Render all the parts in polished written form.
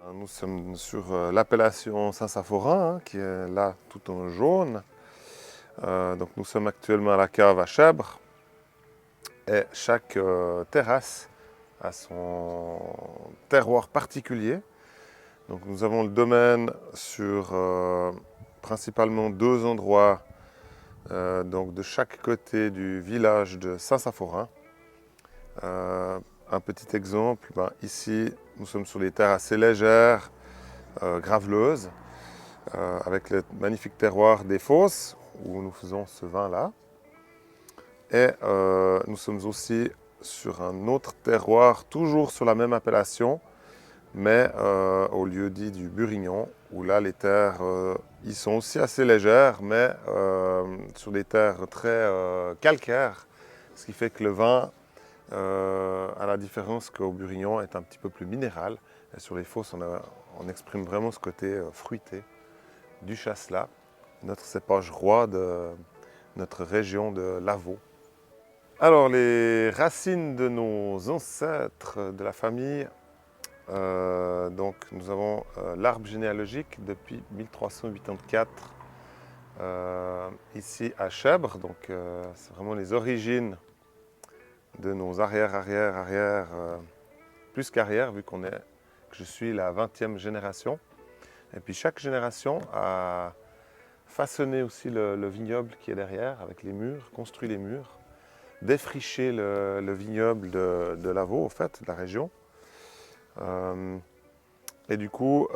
Nous sommes sur l'appellation Saint-Saphorin, qui est là tout en jaune. Donc nous sommes actuellement à la cave à Chèbres et chaque terrasse a son terroir particulier. Donc nous avons le domaine sur principalement deux endroits, donc de chaque côté du village de Saint-Saphorin. Un petit exemple, ici nous sommes sur des terres assez légères, graveleuses, avec le magnifique terroir des Fosses, où nous faisons ce vin-là. Et nous sommes aussi sur un autre terroir, toujours sur la même appellation, mais au lieu dit du Burignon, où là les terres, ils sont aussi assez légères, mais sur des terres très calcaires, ce qui fait que le vin, à la différence qu'au Burignon, est un petit peu plus minéral. Et sur les Fosses, on exprime vraiment ce côté fruité du chasselas, notre cépage roi de notre région de Lavaux. Alors, les racines de nos ancêtres de la famille, donc nous avons l'arbre généalogique depuis 1384 ici à Chèbres, donc c'est vraiment les origines de nos arrière, plus qu'arrière, vu que je suis la 20e génération. Et puis chaque génération a façonné aussi le vignoble qui est derrière, avec les murs, construit les murs, défriché le vignoble de Lavaux, en fait, de la région. Et du coup,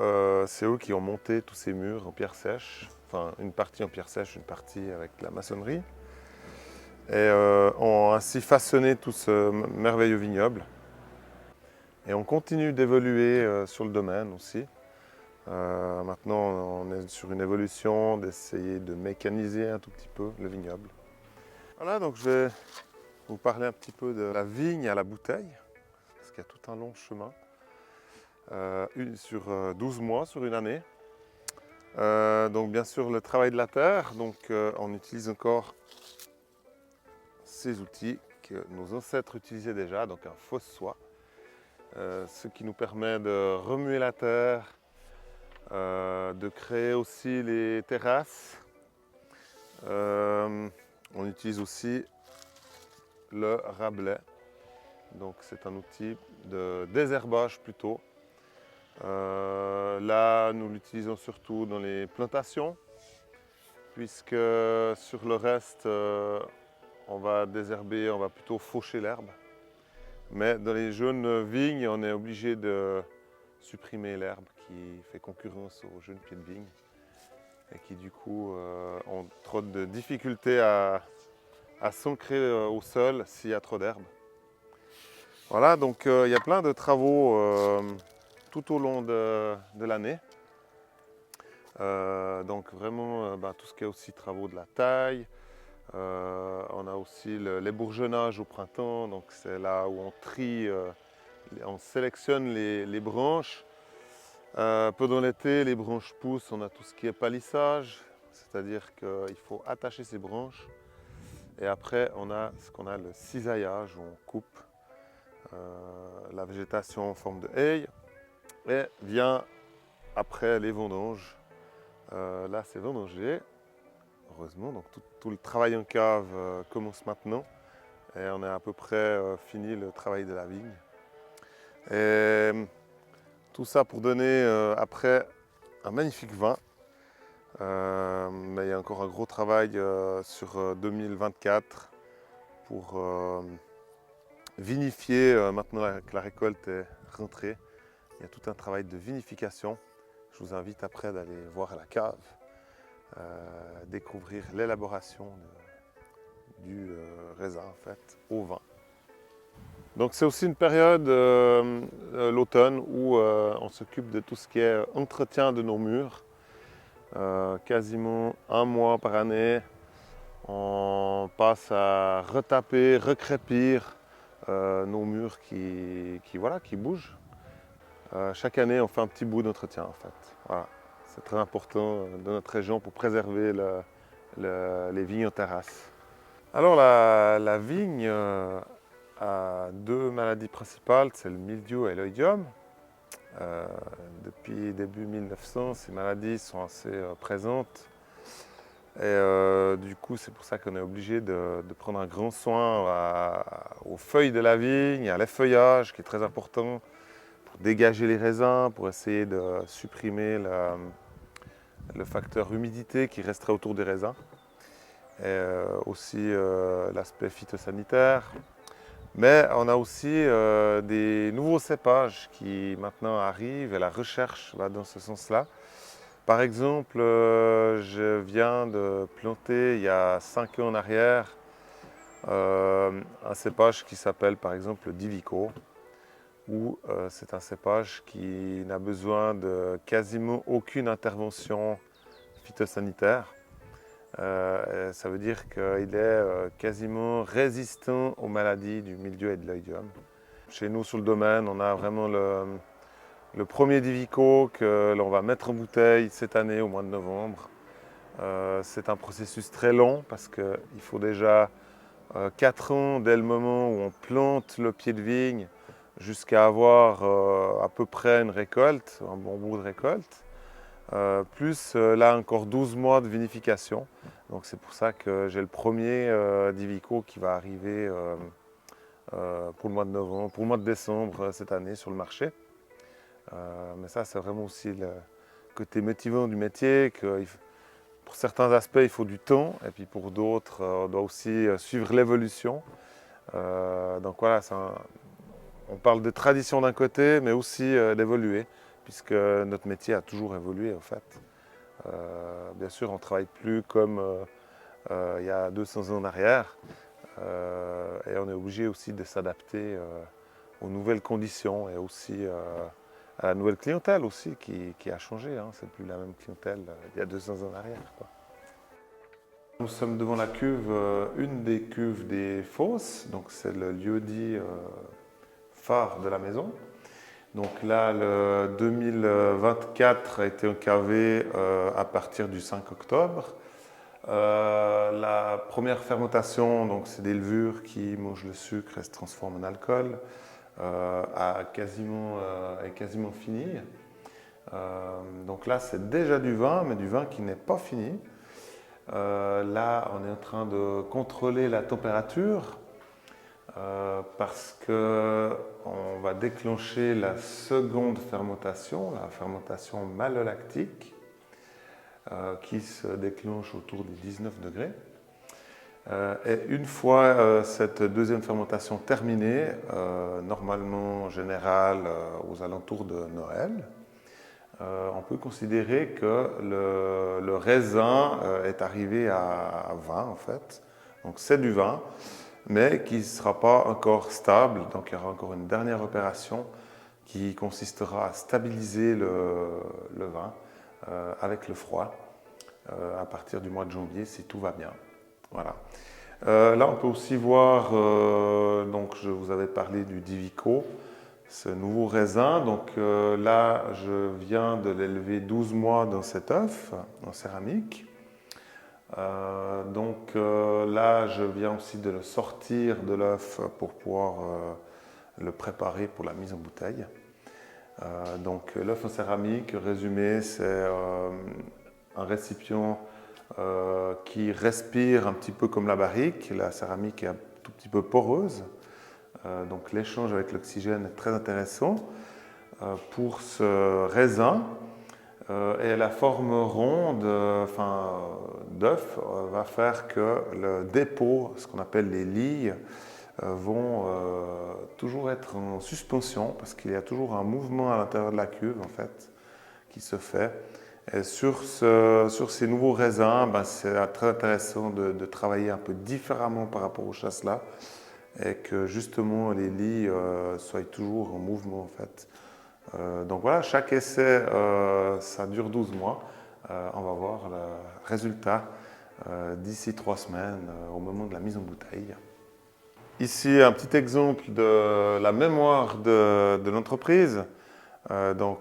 c'est eux qui ont monté tous ces murs en pierre sèche, enfin une partie en pierre sèche, une partie avec la maçonnerie, et ont ainsi façonné tout ce merveilleux vignoble. Et on continue d'évoluer sur le domaine aussi. Maintenant, on est sur une évolution d'essayer de mécaniser un tout petit peu le vignoble. Voilà, donc je vais vous parler un petit peu de la vigne à la bouteille, parce qu'il y a tout un long chemin, sur 12 mois, sur une année. Donc bien sûr le travail de la terre, donc on utilise encore ces outils que nos ancêtres utilisaient déjà, donc un fossoie, ce qui nous permet de remuer la terre, de créer aussi les terrasses. On utilise aussi le rabelais, donc c'est un outil de désherbage plutôt. Là, nous l'utilisons surtout dans les plantations, puisque sur le reste, on va désherber, on va plutôt faucher l'herbe. Mais dans les jeunes vignes, on est obligé de supprimer l'herbe qui fait concurrence aux jeunes pieds de vigne et qui du coup ont trop de difficultés à s'ancrer au sol s'il y a trop d'herbe. Voilà, donc il y a plein de travaux tout au long de l'année. Donc vraiment tout ce qui est aussi travaux de la taille. On a aussi l'ébourgeonnage au printemps, donc c'est là où on trie, on sélectionne les branches. Pendant l'été, les branches poussent, on a tout ce qui est palissage, c'est-à-dire qu'il faut attacher ces branches. Et après, on a ce qu'on a le cisaillage, où on coupe la végétation en forme de haie. Et vient après les vendanges. Là, c'est vendangé, heureusement. Donc tout le travail en cave commence maintenant. Et on a à peu près fini le travail de la vigne. Et tout ça pour donner après un magnifique vin. Mais il y a encore un gros travail sur 2024 pour vinifier maintenant que la récolte est rentrée. Il y a tout un travail de vinification. Je vous invite après d'aller voir à la cave, découvrir l'élaboration du raisin en fait, au vin. Donc c'est aussi une période, l'automne, où on s'occupe de tout ce qui est entretien de nos murs. Quasiment un mois par année, on passe à retaper, recrépir nos murs qui bougent. Chaque année, on fait un petit bout d'entretien en fait. Voilà. C'est très important dans notre région pour préserver les vignes en terrasse. Alors la vigne a deux maladies principales, c'est le mildiou et l'oïdium. Depuis début 1900, ces maladies sont assez présentes. Du coup, c'est pour ça qu'on est obligé de prendre un grand soin aux feuilles de la vigne, à l'effeuillage qui est très important pour dégager les raisins, pour essayer de supprimer le facteur humidité qui resterait autour des raisins. Et aussi l'aspect phytosanitaire. Mais on a aussi des nouveaux cépages qui maintenant arrivent et la recherche va dans ce sens-là. Par exemple, je viens de planter il y a 5 ans en arrière un cépage qui s'appelle par exemple le Divico, où c'est un cépage qui n'a besoin de quasiment aucune intervention phytosanitaire. Ça veut dire qu'il est quasiment résistant aux maladies du mildiou et de l'oïdium. Chez nous, sur le domaine, on a vraiment le premier Divico que l'on va mettre en bouteille cette année au mois de novembre. C'est un processus très long parce qu'il faut déjà 4 ans dès le moment où on plante le pied de vigne jusqu'à avoir à peu près une récolte, un bon bout de récolte. Plus là encore 12 mois de vinification. Donc c'est pour ça que j'ai le premier Divico qui va arriver pour le mois de novembre, pour le mois de décembre cette année sur le marché. Mais ça c'est vraiment aussi le côté motivant du métier, que pour certains aspects il faut du temps et puis pour d'autres on doit aussi suivre l'évolution. Donc voilà, on parle de tradition d'un côté mais aussi d'évoluer, puisque notre métier a toujours évolué en fait. Bien sûr, on ne travaille plus comme il y a 200 ans en arrière, et on est obligé aussi de s'adapter aux nouvelles conditions et aussi à la nouvelle clientèle aussi qui a changé. Hein. C'est plus la même clientèle il y a 200 ans en arrière, quoi. Nous sommes devant la cuve, une des cuves des Fosses, donc c'est le lieu-dit phare de la maison. Donc là, le 2024 a été encavé à partir du 5 octobre. La première fermentation, donc c'est des levures qui mangent le sucre et se transforment en alcool, est quasiment finie. Donc là, c'est déjà du vin, mais du vin qui n'est pas fini. Là, on est en train de contrôler la température. Parce qu'on va déclencher la seconde fermentation, la fermentation malolactique, qui se déclenche autour des 19 degrés. Et une fois cette deuxième fermentation terminée, normalement en général aux alentours de Noël, on peut considérer que le raisin est arrivé à 20 en fait. Donc c'est du vin, mais qui ne sera pas encore stable. Donc il y aura encore une dernière opération qui consistera à stabiliser le vin avec le froid à partir du mois de janvier si tout va bien. Voilà. Là on peut aussi voir, donc je vous avais parlé du Divico, ce nouveau raisin. Donc là je viens de l'élever 12 mois dans cet œuf en céramique. Là, je viens aussi de le sortir de l'œuf pour pouvoir le préparer pour la mise en bouteille. Donc l'œuf en céramique, résumé, c'est un récipient qui respire un petit peu comme la barrique. La céramique est un tout petit peu poreuse. Donc l'échange avec l'oxygène est très intéressant. Pour ce raisin, et la forme ronde d'œuf va faire que le dépôt, ce qu'on appelle les lilles, vont toujours être en suspension parce qu'il y a toujours un mouvement à l'intérieur de la cuve en fait qui se fait. Et sur ces nouveaux raisins, c'est très intéressant de travailler un peu différemment par rapport aux chasselas et que justement les lilles soient toujours en mouvement en fait. Donc voilà, chaque essai, ça dure 12 mois. On va voir le résultat d'ici 3 semaines au moment de la mise en bouteille. Ici, un petit exemple de la mémoire de l'entreprise. On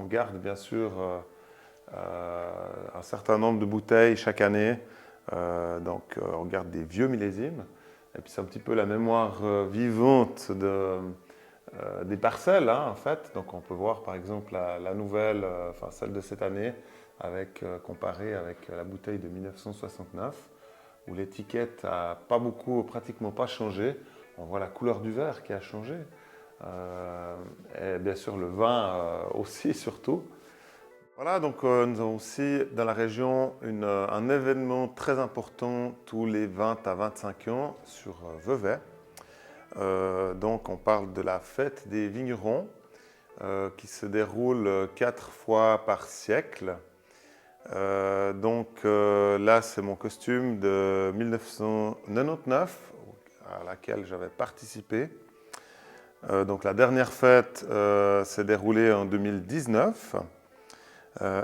garde bien sûr un certain nombre de bouteilles chaque année. On garde des vieux millésimes. Et puis c'est un petit peu la mémoire vivante des parcelles, hein, en fait. Donc on peut voir par exemple la nouvelle, enfin celle de cette année, comparée avec la bouteille de 1969, où l'étiquette n'a pas beaucoup, pratiquement pas changé. On voit la couleur du verre qui a changé. Et bien sûr le vin aussi surtout. Voilà, donc nous avons aussi dans la région un événement très important tous les 20 à 25 ans sur Vevey. Donc on parle de la fête des vignerons qui se déroule 4 fois par siècle. Là, c'est mon costume de 1999 à laquelle j'avais participé. Donc la dernière fête s'est déroulée en 2019.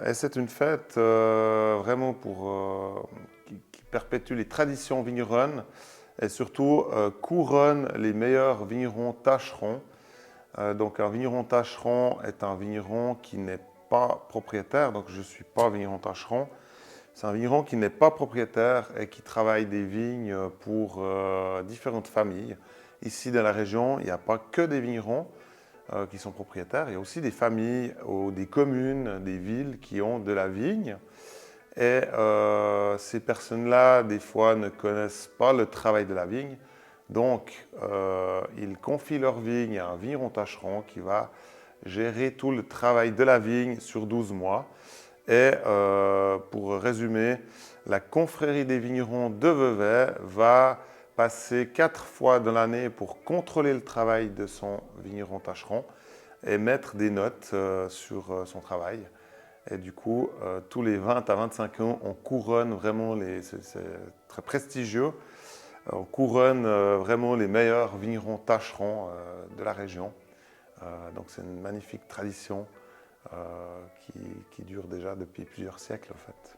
Et c'est une fête vraiment qui perpétue les traditions vigneronnes et surtout couronne les meilleurs vignerons tâcherons. Donc un vigneron tâcheron est un vigneron qui n'est pas propriétaire, donc je ne suis pas vigneron tâcheron. C'est un vigneron qui n'est pas propriétaire et qui travaille des vignes pour différentes familles. Ici dans la région, il n'y a pas que des vignerons qui sont propriétaires, il y a aussi des familles ou des communes, des villes qui ont de la vigne. Et ces personnes-là, des fois, ne connaissent pas le travail de la vigne. Donc, ils confient leur vigne à un vigneron tâcheron qui va gérer tout le travail de la vigne sur 12 mois. Et pour résumer, la confrérie des vignerons de Vevey va passer 4 fois dans l'année pour contrôler le travail de son vigneron tâcheron et mettre des notes sur son travail. Et du coup, tous les 20 à 25 ans, on couronne vraiment, c'est très prestigieux, on couronne vraiment les meilleurs vignerons tâcherons de la région. Donc c'est une magnifique tradition qui dure déjà depuis plusieurs siècles en fait.